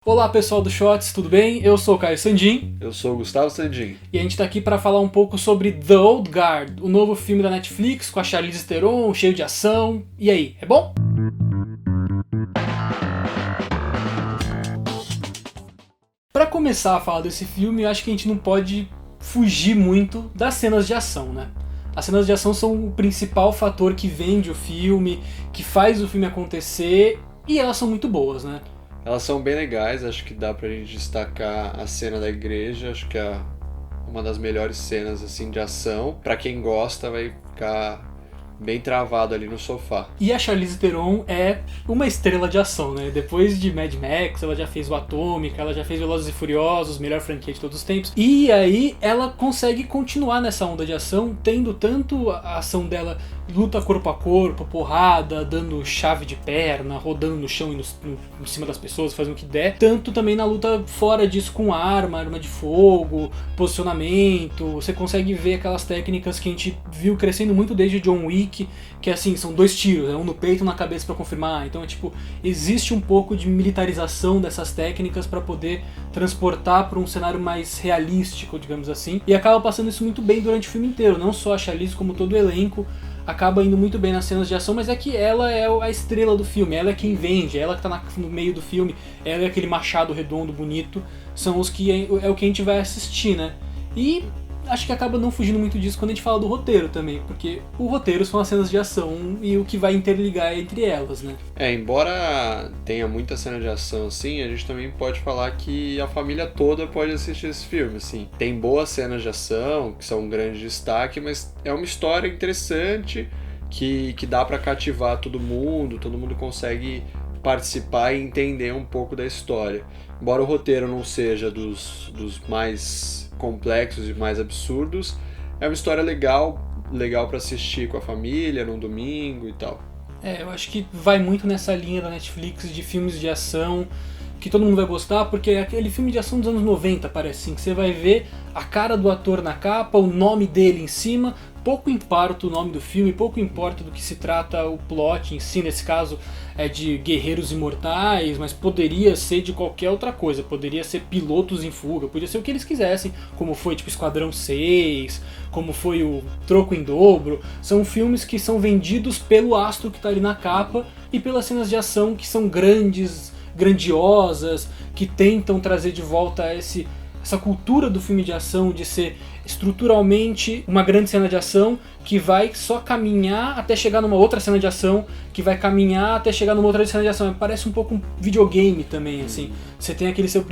Olá pessoal do Shots, tudo bem? Eu sou o Caio Sandin. Eu sou o Gustavo Sandin. E a gente tá aqui para falar um pouco sobre The Old Guard, o novo filme da Netflix com a Charlize Theron, cheio de ação. E aí, é bom? Para começar a falar desse filme, eu acho que a gente não pode fugir muito das cenas de ação, né? As cenas de ação são o principal fator que vende o filme, que faz o filme acontecer, e elas são muito boas, né? Elas são bem legais, acho que dá pra gente destacar a cena da igreja, acho que é uma das melhores cenas assim de ação. Pra quem gosta vai ficar bem travado ali no sofá. E a Charlize Theron é uma estrela de ação, né? Depois de Mad Max, ela já fez o Atômica, ela já fez Velozes e Furiosos, melhor franquia de todos os tempos. E aí ela consegue continuar nessa onda de ação, tendo tanto a ação dela luta corpo a corpo, porrada, dando chave de perna, rodando no chão e em cima das pessoas, fazendo o que der. Tanto também na luta fora disso com arma de fogo, posicionamento. Você consegue ver aquelas técnicas que a gente viu crescendo muito desde John Wick, que assim, são 2 tiros, um no peito e um na cabeça pra confirmar. Então existe um pouco de militarização dessas técnicas para poder transportar para um cenário mais realístico, digamos assim. E acaba passando isso muito bem durante o filme inteiro, não só a Charlize como todo o elenco. Acaba indo muito bem nas cenas de ação, mas é que ela é a estrela do filme, ela é quem vende, ela que tá no meio do filme, ela é aquele machado redondo, bonito, são os que é o que a gente vai assistir, né? E acho que acaba não fugindo muito disso quando a gente fala do roteiro também, porque o roteiro são as cenas de ação e o que vai interligar entre elas, né? Embora tenha muita cena de ação assim, a gente também pode falar que a família toda pode assistir esse filme, assim. Tem boas cenas de ação, que são um grande destaque, mas é uma história interessante que dá pra cativar todo mundo consegue participar e entender um pouco da história. Embora o roteiro não seja dos mais complexos e mais absurdos, é uma história legal para assistir com a família num domingo e tal. Eu acho que vai muito nessa linha da Netflix de filmes de ação que todo mundo vai gostar, porque é aquele filme de ação dos anos 90, parece assim, que você vai ver a cara do ator na capa, o nome dele em cima, pouco importa o nome do filme, pouco importa do que se trata o plot em si, nesse caso é de guerreiros imortais, mas poderia ser de qualquer outra coisa, poderia ser pilotos em fuga, podia ser o que eles quisessem, como foi tipo Esquadrão 6, como foi o Troco em Dobro, são filmes que são vendidos pelo astro que está ali na capa e pelas cenas de ação que são grandiosas, que tentam trazer de volta essa cultura do filme de ação de ser estruturalmente uma grande cena de ação que vai só caminhar até chegar numa outra cena de ação, que vai caminhar até chegar numa outra cena de ação. Parece um pouco um videogame também, assim. Você tem aquela sua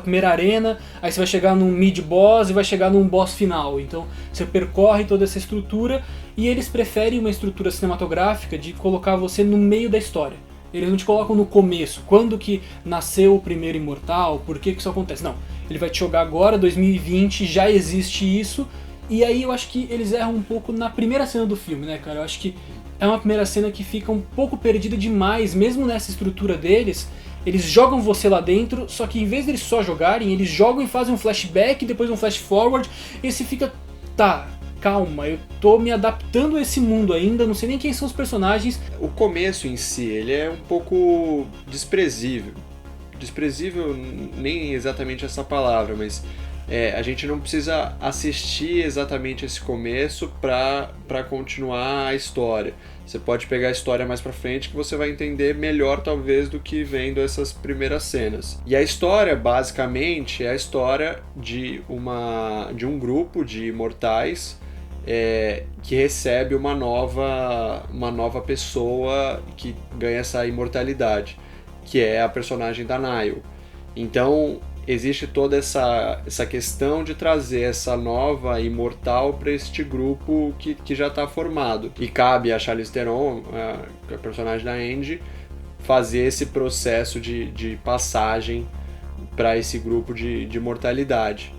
primeira arena, aí você vai chegar num mid-boss e vai chegar num boss final. Então você percorre toda essa estrutura e eles preferem uma estrutura cinematográfica de colocar você no meio da história. Eles não te colocam no começo, quando que nasceu o primeiro imortal, por que isso acontece. Não, ele vai te jogar agora, 2020, já existe isso, e aí eu acho que eles erram um pouco na primeira cena do filme, né, cara? Eu acho que é uma primeira cena que fica um pouco perdida demais, mesmo nessa estrutura deles, eles jogam você lá dentro, só que em vez deles só jogarem, eles jogam e fazem um flashback, depois um flash forward, e você fica, tá, calma, eu tô me adaptando a esse mundo ainda, não sei nem quem são os personagens. O começo em si, ele é um pouco desprezível. Desprezível nem exatamente essa palavra, mas a gente não precisa assistir exatamente esse começo para continuar a história. Você pode pegar a história mais pra frente que você vai entender melhor talvez do que vendo essas primeiras cenas. E a história, basicamente, é a história de um grupo de imortais que recebe uma nova pessoa que ganha essa imortalidade, que é a personagem da Nile. Então existe toda essa questão de trazer essa nova imortal para este grupo que já está formado. E cabe a Charlize Theron, a personagem da Angie, fazer esse processo de passagem para esse grupo de imortalidade,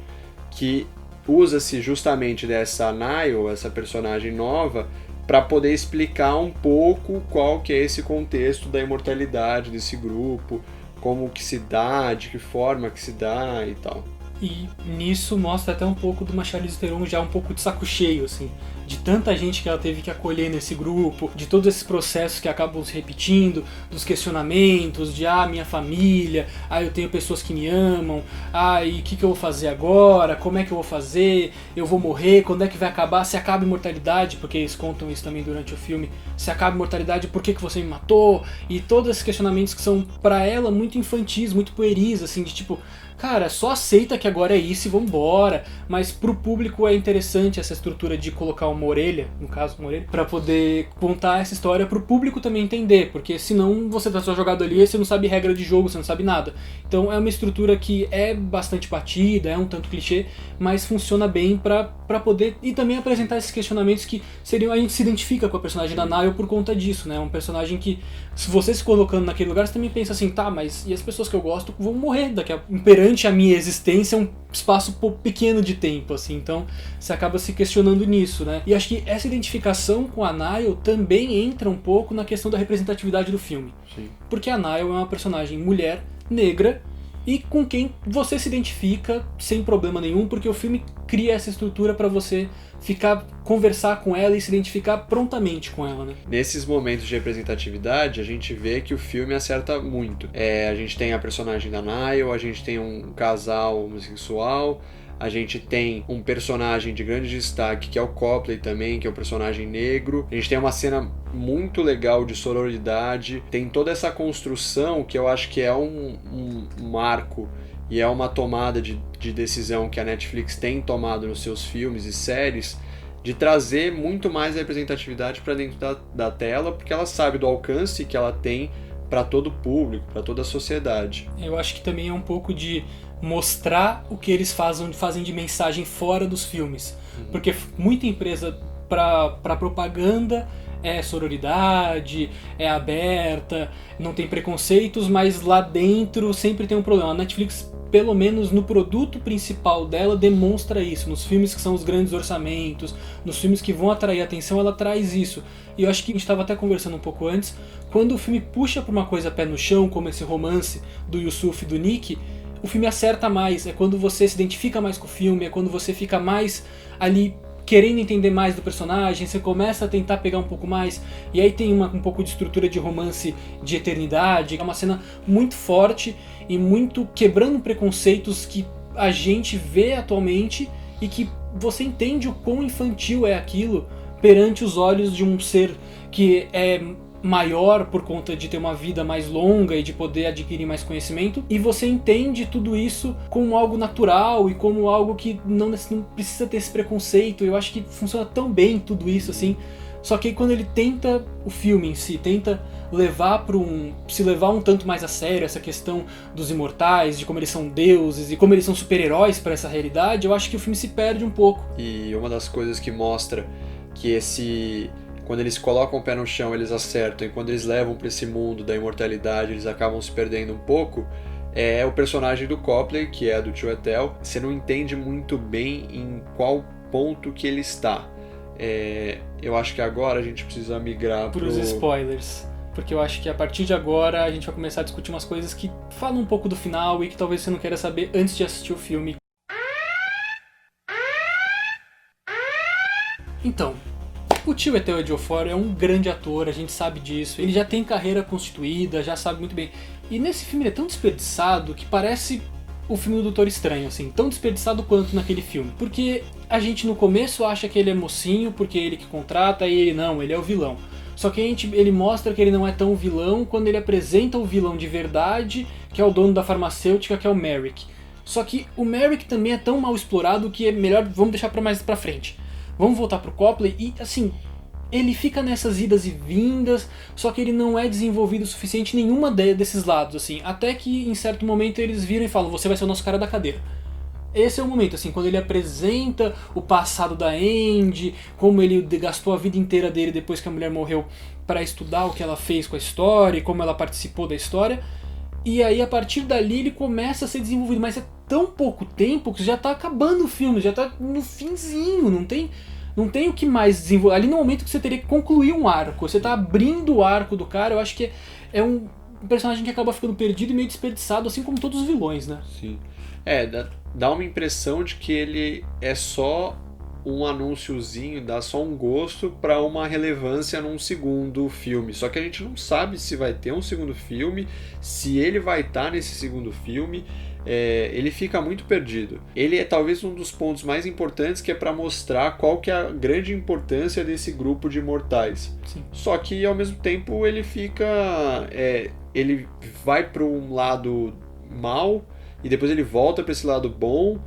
que usa-se justamente dessa Nile, essa personagem nova, para poder explicar um pouco qual que é esse contexto da imortalidade desse grupo, como que se dá, de que forma que se dá e tal. E nisso mostra até um pouco de uma Charlize Theron já um pouco de saco cheio, assim, de tanta gente que ela teve que acolher nesse grupo, de todos esses processos que acabam se repetindo, dos questionamentos, de minha família, eu tenho pessoas que me amam, e o que eu vou fazer agora, como é que eu vou fazer, eu vou morrer, quando é que vai acabar, se acaba a imortalidade, porque eles contam isso também durante o filme, se acaba a imortalidade, por que você me matou, e todos esses questionamentos que são pra ela muito infantis, muito pueris, assim, de tipo, cara, só aceita que agora é isso e vambora. Mas pro público é interessante essa estrutura de colocar uma orelha, no caso uma orelha, pra poder contar essa história pro público também entender, porque senão você tá só jogado ali e você não sabe regra de jogo, você não sabe nada. Então é uma estrutura que é bastante batida, é um tanto clichê, mas funciona bem pra poder, e também apresentar esses questionamentos que seriam, a gente se identifica com a personagem da Nile por conta disso, né? Um personagem que, se você se colocando naquele lugar, você também pensa assim, tá, mas e as pessoas que eu gosto vão morrer daqui a perante a minha existência um espaço pequeno de tempo, assim, então você acaba se questionando nisso, né? E acho que essa identificação com a Nile também entra um pouco na questão da representatividade do filme. Sim. Porque a Nile é uma personagem mulher, negra, e com quem você se identifica sem problema nenhum, porque o filme cria essa estrutura para você conversar com ela e se identificar prontamente com ela, né? Nesses momentos de representatividade, a gente vê que o filme acerta muito. A gente tem a personagem da Nile, a gente tem um casal homossexual, a gente tem um personagem de grande destaque que é o Copley também, que é o personagem negro. A gente tem uma cena muito legal de sororidade, tem toda essa construção que eu acho que é um marco e é uma tomada de decisão que a Netflix tem tomado nos seus filmes e séries, de trazer muito mais representatividade para dentro da tela, porque ela sabe do alcance que ela tem para todo o público, para toda a sociedade. Eu acho que também é um pouco de mostrar o que eles fazem de mensagem fora dos filmes. Porque muita empresa para propaganda é sororidade, é aberta, não tem preconceitos, mas lá dentro sempre tem um problema. A Netflix, pelo menos no produto principal dela, demonstra isso. Nos filmes que são os grandes orçamentos, nos filmes que vão atrair atenção, ela traz isso. E eu acho que a gente estava até conversando um pouco antes, quando o filme puxa para uma coisa pé no chão, como esse romance do Yusuf e do Nick, o filme acerta mais. É quando você se identifica mais com o filme, é quando você fica mais ali querendo entender mais do personagem, você começa a tentar pegar um pouco mais, e aí tem um pouco de estrutura de romance de eternidade, é uma cena muito forte e muito quebrando preconceitos que a gente vê atualmente e que você entende o quão infantil é aquilo perante os olhos de um ser que é maior por conta de ter uma vida mais longa e de poder adquirir mais conhecimento, e você entende tudo isso como algo natural e como algo que não precisa ter esse preconceito. Eu acho que funciona tão bem tudo isso, assim. Só que quando ele tenta, o filme em si, tenta se levar um tanto mais a sério essa questão dos imortais, de como eles são deuses e como eles são super-heróis para essa realidade, eu acho que o filme se perde um pouco. E uma das coisas que mostra que quando eles colocam o pé no chão, eles acertam, e quando eles levam para esse mundo da imortalidade, eles acabam se perdendo um pouco, é o personagem do Copley, que é do Chiwetel. Você não entende muito bem em qual ponto que ele está. Eu acho que agora a gente precisa migrar para os spoilers, porque eu acho que a partir de agora a gente vai começar a discutir umas coisas que falam um pouco do final e que talvez você não queira saber antes de assistir o filme. Então, o Chiwetel Ejiofor é um grande ator, a gente sabe disso, ele já tem carreira constituída, já sabe muito bem. E nesse filme ele é tão desperdiçado que parece o filme do Doutor Estranho, assim, tão desperdiçado quanto naquele filme. Porque a gente no começo acha que ele é mocinho, porque é ele que contrata, e ele não, ele é o vilão. Só que ele mostra que ele não é tão vilão quando ele apresenta o vilão de verdade, que é o dono da farmacêutica, que é o Merrick. Só que o Merrick também é tão mal explorado que é melhor, vamos deixar mais pra frente. Vamos voltar pro Copley e, assim, ele fica nessas idas e vindas, só que ele não é desenvolvido o suficiente em nenhuma desses lados, assim. Até que, em certo momento, eles viram e falam, você vai ser o nosso cara da cadeira. Esse é o momento, assim, quando ele apresenta o passado da Andy, como ele gastou a vida inteira dele depois que a mulher morreu para estudar o que ela fez com a história e como ela participou da história. E aí, a partir dali, ele começa a ser desenvolvido, mas é tão pouco tempo que já tá acabando o filme, já tá no finzinho, não tem o que mais desenvolver. Ali no momento que você teria que concluir um arco, você tá abrindo o arco do cara, eu acho que é um personagem que acaba ficando perdido e meio desperdiçado, assim como todos os vilões, né? Sim. Dá uma impressão de que ele é só um anúnciozinho, dá só um gosto para uma relevância num segundo filme. Só que a gente não sabe se vai ter um segundo filme, se ele vai estar nesse segundo filme. Ele fica muito perdido. Ele é talvez um dos pontos mais importantes, que é para mostrar qual que é a grande importância desse grupo de imortais. Sim. Só que ao mesmo tempo ele fica... ele vai para um lado mal e depois ele volta para esse lado bom.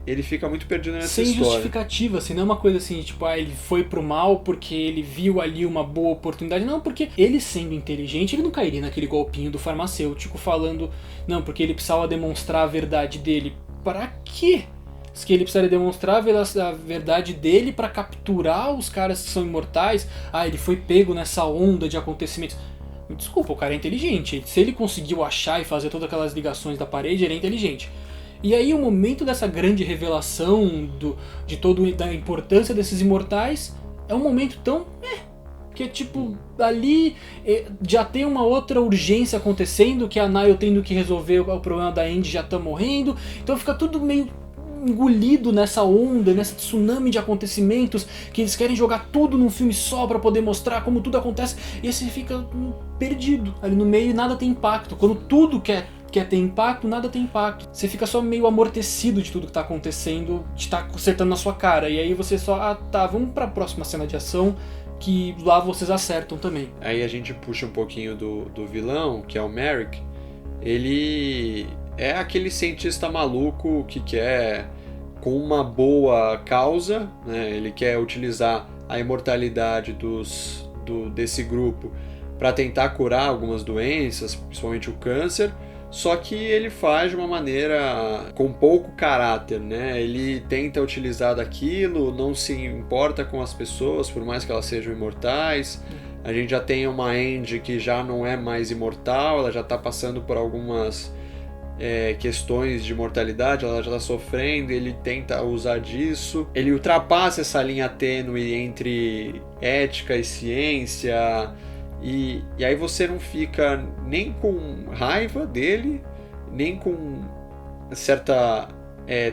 Ele fica muito perdido nessa sem história. justificativa, assim, não é uma coisa assim, tipo, ele foi pro mal porque ele viu ali uma boa oportunidade. Não, porque ele sendo inteligente, ele não cairia naquele golpinho do farmacêutico falando, não, porque ele precisava demonstrar a verdade dele. Pra quê? Que ele precisaria demonstrar a verdade dele pra capturar os caras que são imortais. Ele foi pego nessa onda de acontecimentos. Desculpa, o cara é inteligente. Se ele conseguiu achar e fazer todas aquelas ligações da parede, ele é inteligente. E aí o momento dessa grande revelação da importância desses imortais é um momento tão... que é tipo, ali já tem uma outra urgência acontecendo, que a Nile tendo que resolver o problema da Andy já tá morrendo, então fica tudo meio engolido nessa onda, nessa tsunami de acontecimentos, que eles querem jogar tudo num filme só pra poder mostrar como tudo acontece, e aí você fica perdido ali no meio e nada tem impacto. Quando tudo quer ter impacto, nada tem impacto. Você fica só meio amortecido de tudo que tá acontecendo, de tá acertando na sua cara, e aí você só, vamos pra próxima cena de ação, que lá vocês acertam também. Aí a gente puxa um pouquinho do vilão, que é o Merrick. Ele é aquele cientista maluco que quer, com uma boa causa, né, ele quer utilizar a imortalidade desse grupo para tentar curar algumas doenças, principalmente o câncer. Só que ele faz de uma maneira com pouco caráter, né? Ele tenta utilizar daquilo, não se importa com as pessoas, por mais que elas sejam imortais. A gente já tem uma Andy que já não é mais imortal, ela já está passando por algumas questões de mortalidade, ela já está sofrendo, ele tenta usar disso. Ele ultrapassa essa linha tênue entre ética e ciência. E aí você não fica nem com raiva dele, nem com certa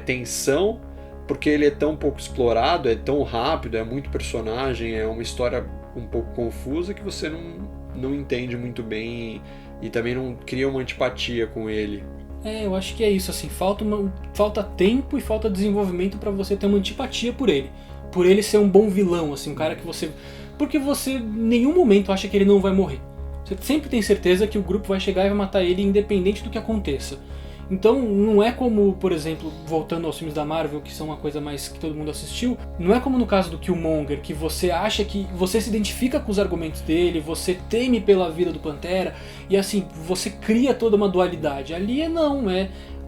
tensão, porque ele é tão pouco explorado, é tão rápido, é muito personagem, é uma história um pouco confusa que você não entende muito bem e também não cria uma antipatia com ele. Eu acho que é isso, assim, falta tempo e falta desenvolvimento pra você ter uma antipatia por ele ser um bom vilão, assim, um cara que você... Porque você em nenhum momento acha que ele não vai morrer. Você sempre tem certeza que o grupo vai chegar e vai matar ele independente do que aconteça. Então não é como, por exemplo, voltando aos filmes da Marvel, que são uma coisa mais que todo mundo assistiu, não é como no caso do Killmonger, que você acha que você se identifica com os argumentos dele, você teme pela vida do Pantera, e assim, você cria toda uma dualidade. Ali não,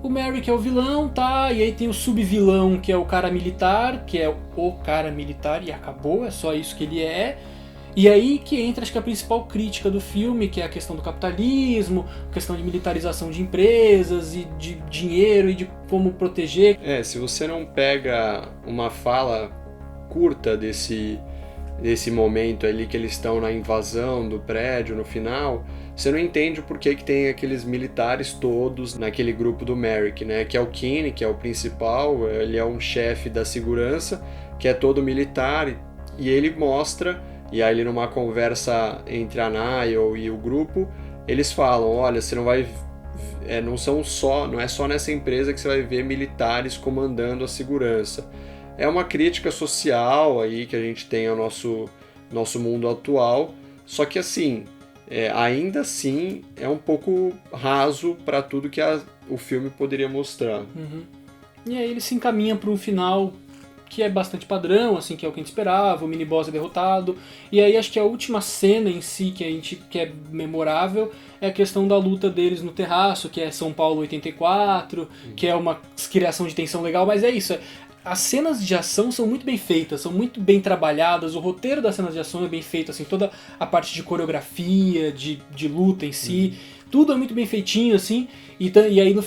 o Merrick é o vilão, tá? E aí tem o subvilão, que é o cara militar, que é o cara militar, e acabou, é só isso que ele é. E aí que entra, acho que a principal crítica do filme, que é a questão do capitalismo, a questão de militarização de empresas, e de dinheiro, e de como proteger. Se você não pega uma fala curta desse momento ali que eles estão na invasão do prédio no final, você não entende por que tem aqueles militares todos naquele grupo do Merrick, né? Que é o Keane, que é o principal, ele é um chefe da segurança, que é todo militar, e ele mostra, e aí numa conversa entre a Nile e o grupo, eles falam, olha, você não vai... não é só nessa empresa que você vai ver militares comandando a segurança. É uma crítica social aí que a gente tem ao nosso mundo atual, só que assim... ainda assim é um pouco raso para tudo que o filme poderia mostrar. Uhum. E aí ele se encaminha para um final que é bastante padrão, assim, que é o que a gente esperava, o mini-boss é derrotado, e aí acho que a última cena em si que é memorável é a questão da luta deles no terraço, que é São Paulo 84, que é uma criação de tensão legal, mas é isso, as cenas de ação são muito bem feitas, são muito bem trabalhadas, o roteiro das cenas de ação é bem feito, assim, toda a parte de coreografia, de luta em si, tudo é muito bem feitinho, assim,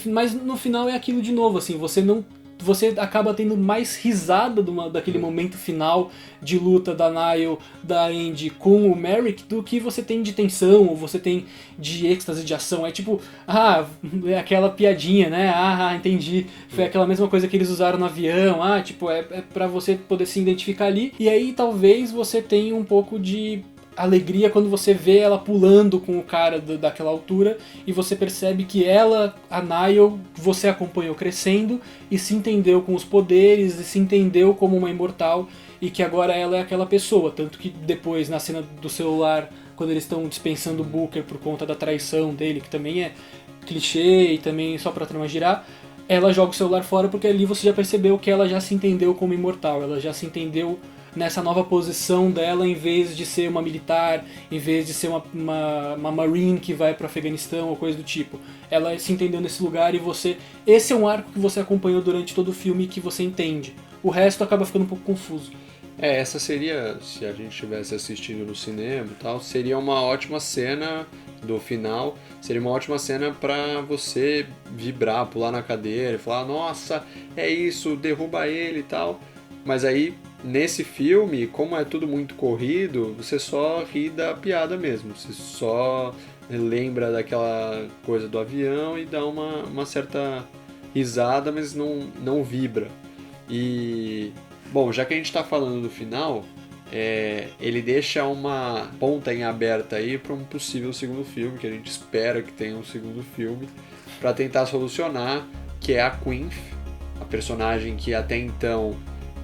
mas no final é aquilo de novo, assim, você não você acaba tendo mais risada daquele momento final de luta da Nile, da Andy com o Merrick, do que você tem de tensão, ou você tem de êxtase de ação. É tipo, é aquela piadinha, né? Entendi. Foi aquela mesma coisa que eles usaram no avião. Tipo, é pra você poder se identificar ali. E aí talvez você tenha um pouco de alegria quando você vê ela pulando com o cara daquela altura e você percebe que ela, a Nile, você acompanhou crescendo e se entendeu com os poderes e se entendeu como uma imortal e que agora ela é aquela pessoa. Tanto que depois, na cena do celular, quando eles estão dispensando o Booker por conta da traição dele, que também é clichê e também só pra trama girar, ela joga o celular fora porque ali você já percebeu que ela já se entendeu como imortal, ela já se entendeu nessa nova posição dela, em vez de ser uma militar, em vez de ser uma marine que vai para o Afeganistão ou coisa do tipo. Ela se entendeu nesse lugar e esse é um arco que você acompanhou durante todo o filme e que você entende. O resto acaba ficando um pouco confuso. Essa seria, se a gente tivesse assistindo no cinema e tal, seria uma ótima cena do final, seria uma ótima cena pra você vibrar, pular na cadeira e falar, nossa, é isso, derruba ele e tal. Mas aí, nesse filme, como é tudo muito corrido, você só ri da piada mesmo. Você só lembra daquela coisa do avião e dá uma certa risada, mas não vibra. E, bom, já que a gente está falando do final, ele deixa uma ponta em aberta aí para um possível segundo filme, que a gente espera que tenha um segundo filme, para tentar solucionar, que é a Quinf, a personagem que até então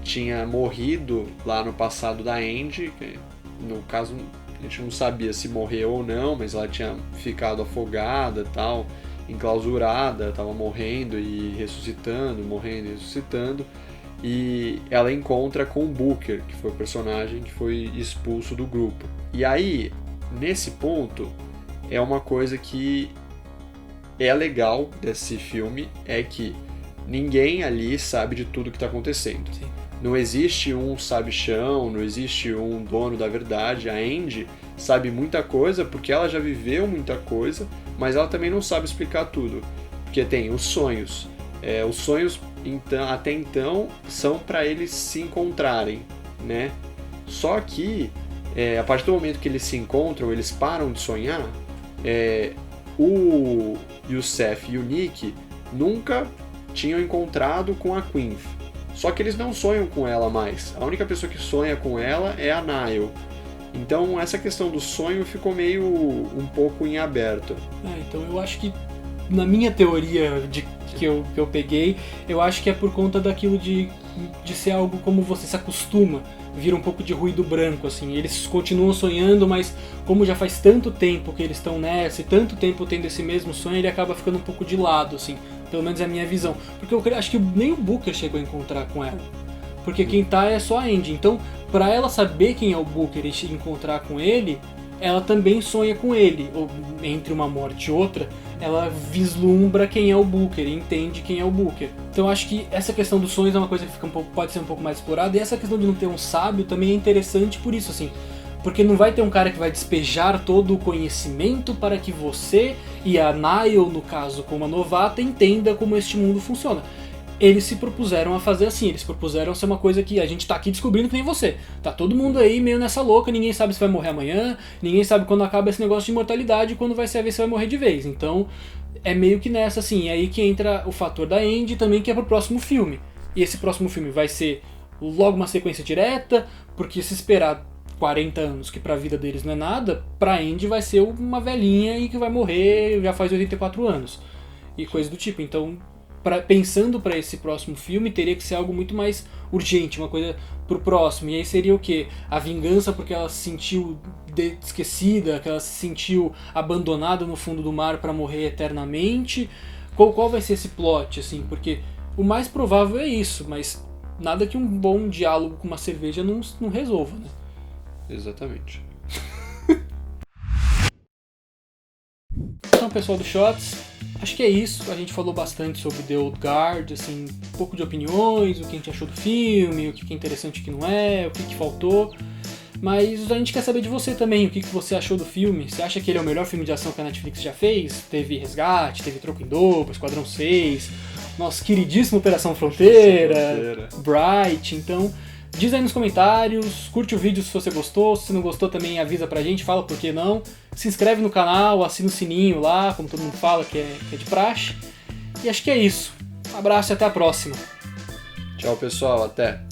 tinha morrido lá no passado da Andy, que no caso a gente não sabia se morreu ou não, mas ela tinha ficado afogada e tal, enclausurada, estava morrendo e ressuscitando, morrendo e ressuscitando, e ela encontra com o Booker, que foi o personagem que foi expulso do grupo. E aí, nesse ponto, é uma coisa que é legal desse filme, é que ninguém ali sabe de tudo que está acontecendo. Sim. Não existe um sabichão, não existe um dono da verdade. A Andy sabe muita coisa porque ela já viveu muita coisa, mas ela também não sabe explicar tudo. Porque tem os sonhos. Os sonhos então, até então são para eles se encontrarem, né? Só que a partir do momento que eles se encontram, eles param de sonhar. O Youssef e o Nick nunca tinham encontrado com a Quinf. Só que eles não sonham com ela mais. A única pessoa que sonha com ela é a Nile. Então essa questão do sonho ficou meio um pouco em aberto. Então eu acho que, na minha teoria que eu peguei, eu acho que é por conta daquilo de ser algo como você se acostuma, vira um pouco de ruído branco, assim. Eles continuam sonhando, mas como já faz tanto tempo que eles estão nessa e tanto tempo tendo esse mesmo sonho, ele acaba ficando um pouco de lado, assim. Pelo menos é a minha visão. Porque eu acho que nem o Booker chegou a encontrar com ela. Porque quem tá é só a Andy. Então, pra ela saber quem é o Booker e encontrar com ele, ela também sonha com ele. Ou, entre uma morte e outra, ela vislumbra quem é o Booker e entende quem é o Booker. Então eu acho que essa questão dos sonhos é uma coisa que fica pode ser um pouco mais explorada. E essa questão de não ter um sábio também é interessante por isso, assim. Porque não vai ter um cara que vai despejar todo o conhecimento para que você e a Nile, no caso como a novata, entenda como este mundo funciona. Eles se propuseram a fazer assim, eles propuseram ser uma coisa que a gente tá aqui descobrindo que nem você. Tá todo mundo aí meio nessa louca, ninguém sabe se vai morrer amanhã, ninguém sabe quando acaba esse negócio de imortalidade e quando vai ser a vez se vai morrer de vez. Então é meio que nessa assim, é aí que entra o fator da Andy também, que é pro próximo filme. E esse próximo filme vai ser logo uma sequência direta, porque se esperar 40 anos, que pra vida deles não é nada, pra Andy vai ser uma velhinha e que vai morrer já faz 84 anos. E coisa do tipo. Então, pensando pra esse próximo filme, teria que ser algo muito mais urgente, uma coisa pro próximo. E aí seria o quê? A vingança porque ela se sentiu esquecida, que ela se sentiu abandonada no fundo do mar pra morrer eternamente. Qual vai ser esse plot, assim? Porque o mais provável é isso, mas nada que um bom diálogo com uma cerveja não resolva, né? Exatamente. Então, pessoal do Shots, acho que é isso. A gente falou bastante sobre The Old Guard, assim, um pouco de opiniões, o que a gente achou do filme, o que é interessante e o que não é, o que faltou. Mas a gente quer saber de você também, o que você achou do filme. Você acha que ele é o melhor filme de ação que a Netflix já fez? Teve Resgate, teve Troco em Dobro, Esquadrão 6, nosso queridíssimo Operação Fronteira, Bright. Então, diz aí nos comentários, curte o vídeo se você gostou, se não gostou também avisa pra gente, fala por que não. Se inscreve no canal, assina o sininho lá, como todo mundo fala que é de praxe. E acho que é isso. Um abraço e até a próxima. Tchau, pessoal. Até.